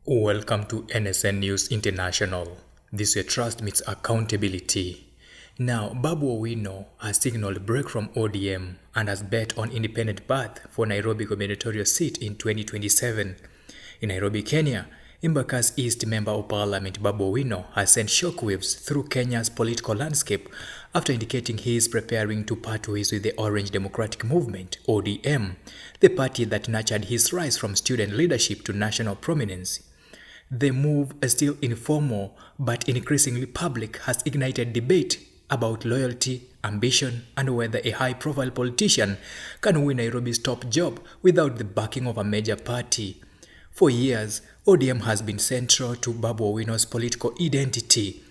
Welcome to NSN News International. This your trust meets accountability. Now, Babu Owino has signaled break from ODM and has bet on independent path for Nairobi gubernatorial seat in 2027. In Nairobi, Kenya, Embakasi East Member of Parliament Babu Owino has sent shockwaves through Kenya's political landscape after indicating he is preparing to part ways with the Orange Democratic Movement, ODM, the party that nurtured his rise from student leadership to national prominence. The move, still informal but increasingly public, has ignited debate about loyalty, ambition, and whether a high-profile politician can win Nairobi's top job without the backing of a major party. For years, ODM has been central to Babu Owino's political identity.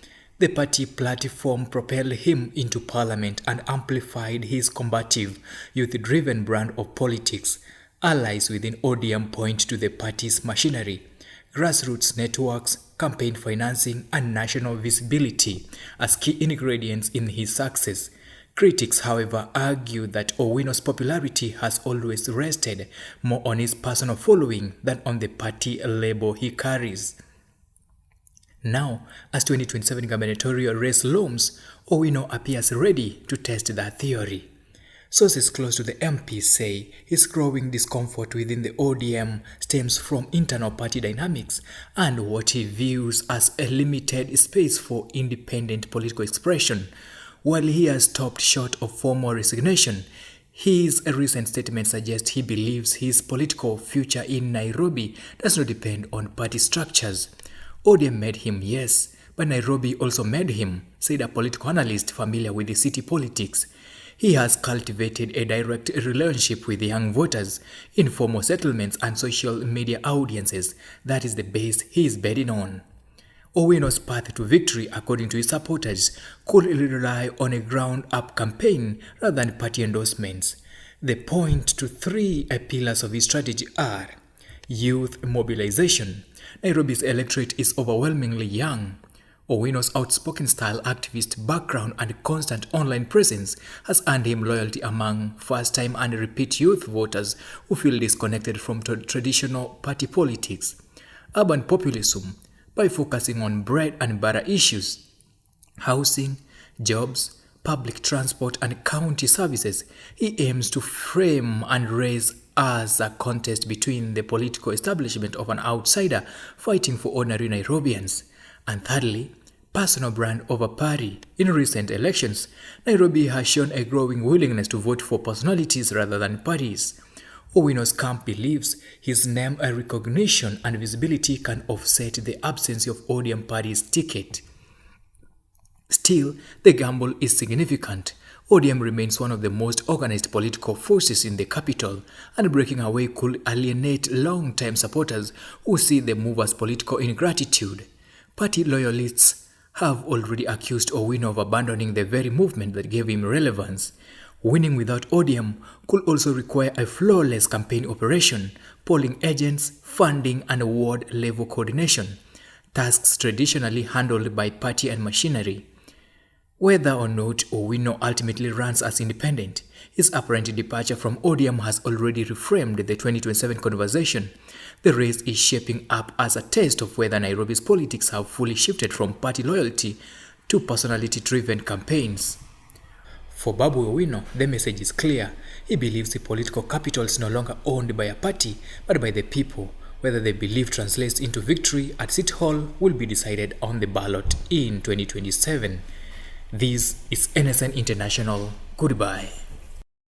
The party platform propelled him into parliament and amplified his combative, youth-driven brand of politics. Allies within ODM point to the party's machinery, grassroots networks, campaign financing, and national visibility as key ingredients in his success. Critics, however, argue that Owino's popularity has always rested more on his personal following than on the party label he carries. Now, as 2027 gubernatorial race looms, Owino appears ready to test that theory. Sources close to the MP say his growing discomfort within the ODM stems from internal party dynamics and what he views as a limited space for independent political expression. While he has stopped short of formal resignation, his recent statement suggests he believes his political future in Nairobi does not depend on party structures. ODM made him, yes, but Nairobi also made him, said a political analyst familiar with the city politics. He has cultivated a direct relationship with young voters, informal settlements, and social media audiences. That is the base he is betting on. Owino's path to victory, according to his supporters, could rely on a ground-up campaign rather than party endorsements. They point to three pillars of his strategy are: youth mobilization. Nairobi's electorate is overwhelmingly young. Owino's outspoken style, activist background, and constant online presence has earned him loyalty among first-time and repeat youth voters who feel disconnected from traditional party politics. Urban populism, by focusing on bread and butter issues, housing, jobs, public transport, and county services, he aims to frame and raise as a contest between the political establishment of an outsider fighting for ordinary Nairobians. And thirdly, personal brand over party. In recent elections, Nairobi has shown a growing willingness to vote for personalities rather than parties. Owino's camp believes his name recognition and visibility can offset the absence of ODM party's ticket. Still, the gamble is significant. ODM remains one of the most organized political forces in the capital, and breaking away could alienate long-time supporters who see the move as political ingratitude. Party loyalists have already accused Owino of abandoning the very movement that gave him relevance. Winning without ODM could also require a flawless campaign operation, polling agents, funding, and ward-level coordination, tasks traditionally handled by party and machinery. Whether or not Owino ultimately runs as independent, his apparent departure from ODM has already reframed the 2027 conversation. The race is shaping up as a test of whether Nairobi's politics have fully shifted from party loyalty to personality-driven campaigns. For Babu Owino, the message is clear. He believes the political capital is no longer owned by a party, but by the people. Whether the belief translates into victory at City Hall will be decided on the ballot in 2027. This is NSN International. Goodbye.